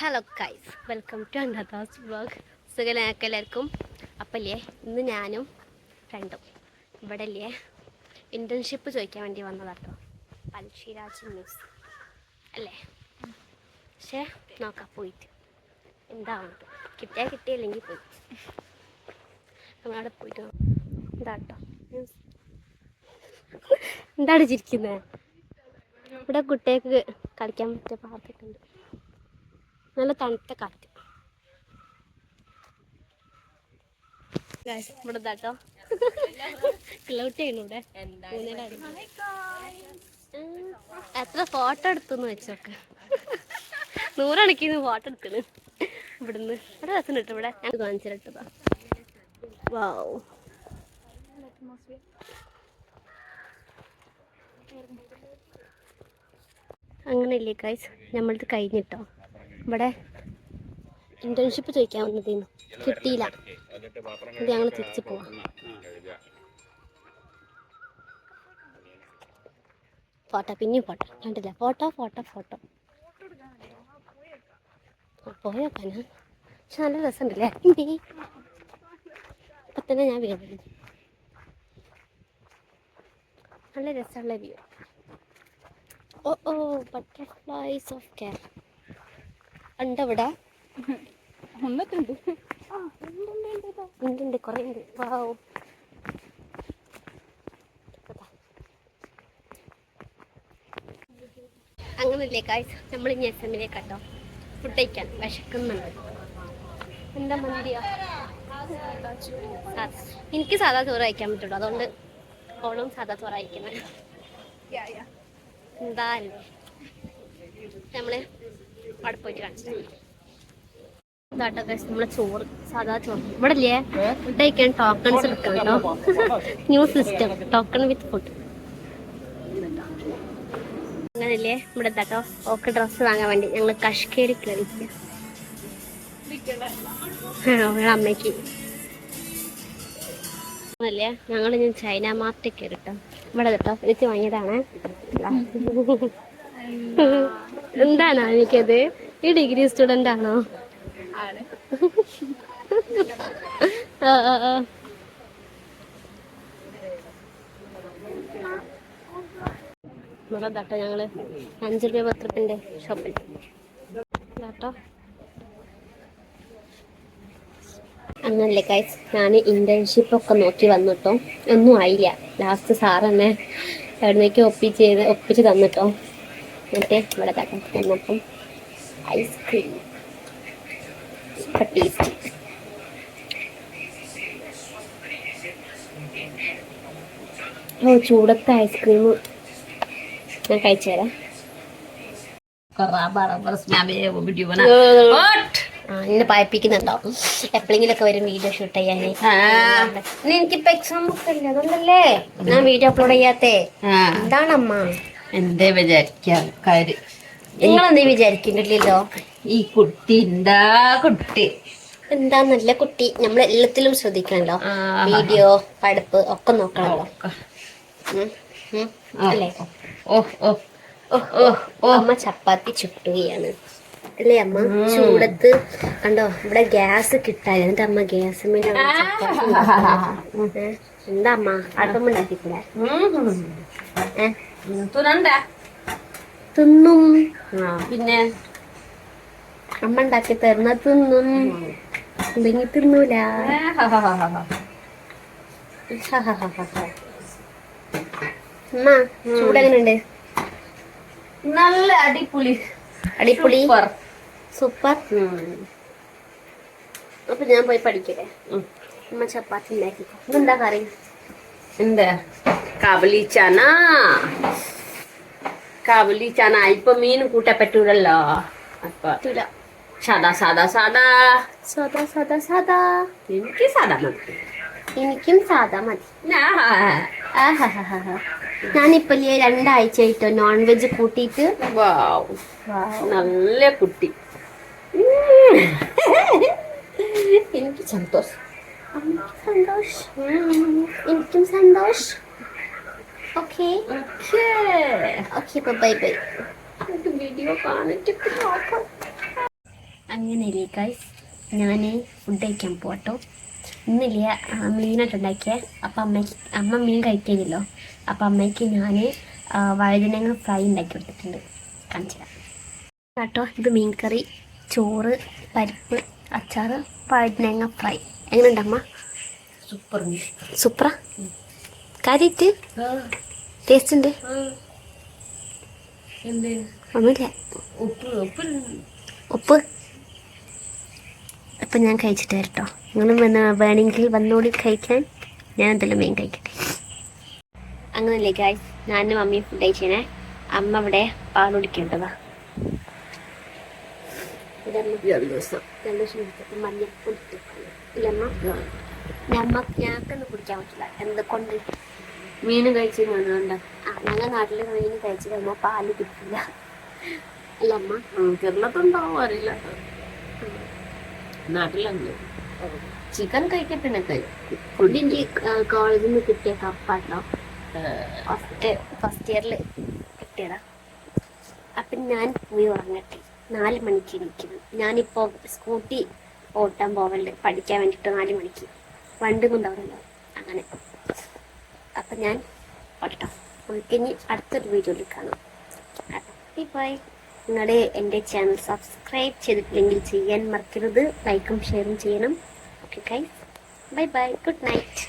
Hello guys, welcome to Anadas vlog. സുഖമായിരിക്കും എല്ലാവർക്കും. അപ്പല്ലേ ഇന്ന് ഞാനും ഫ്രണ്ടും ഇവിടെ അല്ലേ ഇൻറ്റേൺഷിപ്പ് ചോദിക്കാൻ വേണ്ടി വന്നതാട്ടോ. പൽഷിരാജ് ന്യൂസ് അല്ലേ? പക്ഷേ നോക്കാം പോയിട്ട് എന്താവും, കിട്ടിയാൽ കിട്ടിയില്ലെങ്കിൽ പോയി. നമ്മളവിടെ പോയിട്ട് എന്താട്ടോ എന്താണ് ചിരിക്കുന്നത്? ഇവിടെ കുട്ടികൾക്ക് കളിക്കാൻ പറ്റിയ പാർക്കൊക്കെ ഉണ്ട്. നല്ല തണുത്ത കാറ്റ്. ഇവിടെ കേട്ടോ ക്ലൗട്ടിയാണ് ഇവിടെ. എത്ര ഫോട്ടോ എടുത്തുന്ന് വെച്ചോക്കെ. 100 കണക്കിന് ഫോട്ടോ എടുക്കണ് ഇവിടുന്ന്. ഇവിടെ രസം കിട്ടും. ഇവിടെ ഞാൻ കാണിച്ചിട്ടതാ. വാവ്, അങ്ങനെയല്ലേ ഗൈസ്, നമ്മളിത് കഴിഞ്ഞിട്ടോ. ഇവിടെ ഇന്റേൺഷിപ്പ് ചോദിക്കാൻ വന്നതേന്നു, കിട്ടിയില്ല. ഇത് ഞങ്ങൾ തിരിച്ചു പോവാം. ഫോട്ടോ പിന്നെയും ഫോട്ടോ കണ്ടില്ല. ഫോട്ടോ ഫോട്ടോ ഫോട്ടോ പോയോക്കാനാ. പക്ഷെ നല്ല രസമുണ്ടല്ലേ. അപ്പൊ തന്നെ ഞാൻ വീഴുന്നു. നല്ല രസമുള്ള വ്യൂ. ഓ ഓ, ബട്ടർഫ്ലൈസ് ഓഫ് കേരള ഉണ്ട് ഇവിടെ. ഉണ്ട്, കുറേ ഉണ്ട്. വാവ്, അങ്ങനല്ലേ ഗൈസ്, നമ്മൾ ഇനി എസ്എമ്മിലേക്ക് കേട്ടോ ഫുഡ് കഴിക്കാൻ. വിശക്കുന്നുണ്ട്. എന്താ മന്തിയോ? എനിക്ക് സാധാ ചോറ് കഴിക്കാൻ പറ്റുള്ളൂ, അതുകൊണ്ട് ഓളും സാധാ ചോറ് കഴിക്കുന്നത്. എന്തായാലും നമ്മള് അവിടെ പോയിട്ട് കാണിച്ചു. ഇതാട്ടോ ഗൈസ് നമ്മളെ ചോറ്, സാധാ ചോറ്. ഇവിടെ ഇല്ലേ ഫുഡ് കഴിക്കാൻ ടോക്കൺസ് എടുക്കാം കേട്ടോ. ന്യൂ സിസ്റ്റം, ടോക്കൺ വിത്ത് ഫുഡ്. അങ്ങനല്ലേ ഇവിടെ എന്താട്ടോ ഓക്കെ ഡ്രസ്സ് വാങ്ങാൻ വേണ്ടി ഞങ്ങൾ കശ്മീരി കയറിയിരിക്കുക. അമ്മയ്ക്ക് അല്ലേ ഞങ്ങൾ ഞാൻ ചൈന മാർട്ടിൽ കയറിട്ടോ. ഇവിടെ കേട്ടോ എനിക്ക് വാങ്ങിയതാണ്. എന്താണോ എനിക്കത്? ഈ ഡിഗ്രി സ്റ്റുഡൻ്റ് ആണോ? ഇതാട്ടോ ഞങ്ങള് 5 രൂപ 10 രൂപൻ്റെ ഷോപ്പിൽ കേട്ടോ. അങ്ങനല്ലേ ഗൈസ്, ഞാൻ ഇന്റേൺഷിപ്പ് ഒക്കെ നോക്കി വന്നിട്ടോ. ഒന്നും ആയില്ല. ലാസ്റ്റ് സാർ തന്നെ എവിടുന്നേക്ക് ഒപ്പിച്ച് തന്നിട്ടോ. എന്നിട്ട് ഇവിടെ തന്നപ്പം ഐസ്ക്രീം ടേസ്റ്റ്. ഓ, ചൂടത്തെ ഐസ്ക്രീം ഞാൻ കഴിച്ചു തരാം. ഇന്നെ പായിപ്പിക്കുന്നുണ്ടാവും എപ്പോഴെങ്കിലൊക്കെ വരും വീഡിയോ ഷൂട്ട് ചെയ്യാനേ. എനിക്കിപ്പോ എക്സാം ഒക്കെ ഇല്ല, അതുകൊണ്ടല്ലേ ഞാൻ വീഡിയോ അപ്ലോഡ് ചെയ്യാത്തേ. എന്താണമ്മ എന്തേ വിചാരിക്കാം കാര്യം? നിങ്ങളെന്തേ വിചാരിക്കുന്നില്ലല്ലോ. ഈ കുട്ടി എന്താ നല്ല കുട്ടി. നമ്മൾ എല്ലാത്തിലും ശ്രദ്ധിക്കണല്ലോ. വീഡിയോ പഠിപ്പ് ഒക്കെ നോക്കണല്ലോ അല്ലേ? അമ്മ ചപ്പാത്തി ചുട്ടുകയാണ് അല്ലേ അമ്മ? ചൂടത്ത് കണ്ടോ ഇവിടെ ഗ്യാസ് കിട്ടാൻ. എന്നിട്ട് അമ്മ ഗ്യാസ് എന്താ അമ്മ അടുപ്പം ഉണ്ടാക്കിക്കൂടെ? തിന്നും. പിന്നെ അമ്മ ഉണ്ടാക്കി തരുന്ന തിന്നും, ഇല്ലെങ്കിൽ തിന്നൂല. അമ്മ ചൂടെങ്ങനുണ്ട്? നല്ല അടിപൊളി സൂപ്പർ. അപ്പൊ ഞാൻ പോയി പഠിക്കട്ടെ. അമ്മ ചപ്പാത്തി ഉണ്ടാക്കി. ഇതെന്താ കറി? എന്താ കാബലി ചാന. ഇപ്പൊ മീൻ കൂട്ടാൻ പറ്റൂലല്ലോ. അപ്പൊ സാദാ എനിക്ക് സാദാ മതി. എനിക്കും സാദാ മതി. ഞാനിപ്പോ 2 ആഴ്ചയായിട്ടോ നോൺ വെജ് കൂട്ടിയിട്ട്. നല്ല കുട്ടി. എനിക്ക് സന്തോഷം. എനിക്കും സന്തോഷം. Okay bye bye. വീഡിയോ കാണിച്ചിട്ട് നോക്കാം. അങ്ങനെയല്ലേ ഗൈസ്, ഞാൻ ഫുഡ് കഴിക്കാൻ പോട്ടോ. ഇന്നില്ലേ മീനായിട്ടുണ്ടാക്കിയ. അപ്പം അമ്മ മീൻ കഴിക്കുന്നില്ലോ. അപ്പം അമ്മയ്ക്ക് ഞാൻ വഴുതനങ്ങ ഫ്രൈ ഉണ്ടാക്കി കൊടുത്തിട്ടുണ്ട്, കാണിച്ചു തരാം കേട്ടോ. ഇത് മീൻ കറി, ചോറ്, പരിപ്പ്, അച്ചാറ്, വഴുതനങ്ങ ഫ്രൈ. എങ്ങനെയുണ്ട് അമ്മ? സൂപ്പർ. സൂപ്പറാ? കാര്യമായിട്ട് ടേസ്റ്റ് ഉണ്ട്? എന്ത് ഒന്നുമില്ല. ഉപ്പ് അപ്പം ഞാൻ കഴിച്ചിട്ട് വരട്ടോ. നിങ്ങളും വേണമെങ്കിൽ വന്നോടി കഴിക്കാൻ. ഞാൻ എന്തെല്ലാം മീൻ കഴിക്കട്ടെ. അങ്ങനല്ലേ ഗായ്സ്, ഞാനും മമ്മിയും ഫുഡ് കഴിച്ചേനെ. അമ്മ ഇവിടെ പാൽ കുടിക്കേണ്ടതാ. ഞങ്ങൾക്കൊന്നും കുടിക്കാൻ പറ്റില്ല. എന്തുകൊണ്ട്? മീൻ കഴിച്ച് വേണ്ട. ഞങ്ങൾ നാട്ടിൽ മീൻ കഴിച്ച് കഴിഞ്ഞാൽ പാല് കിട്ടില്ല അല്ല അമ്മ? കേരളത്തുണ്ടാവും, അറിയില്ല. നാട്ടിലുണ്ട്. ചിക്കൻ കഴിക്കട്ടെ. ഫുഡിൻ്റെ കോളേജിൽ നിന്ന് കിട്ടിയ കപ്പാട്ടോ. ഫസ്റ്റ് ഇയറിൽ കിട്ടിയതാ. അപ്പം ഞാൻ പോയി ഉറങ്ങട്ടെ. 4 മണിക്ക് എണീക്കുന്നു. ഞാനിപ്പോൾ സ്കൂട്ടി ഓട്ടാൻ പോവലുണ്ട്, പഠിക്കാൻ വേണ്ടിയിട്ട്. 4 മണിക്ക് വണ്ടി കൊണ്ടാവുമല്ലോ അങ്ങനെ. അപ്പം ഞാൻ ഓട്ടോ. നമുക്കിനി അടുത്തൊരു വീഡിയോയിൽ കാണാം. ബൈ. നിങ്ങളുടെ എൻ്റെ ചാനൽ സബ്സ്ക്രൈബ് ചെയ്തിട്ടില്ലെങ്കിൽ ചെയ്യാൻ മറക്കരുത്. ലൈക്കും ഷെയറും ചെയ്യണം. Okay guys, bye bye, good night.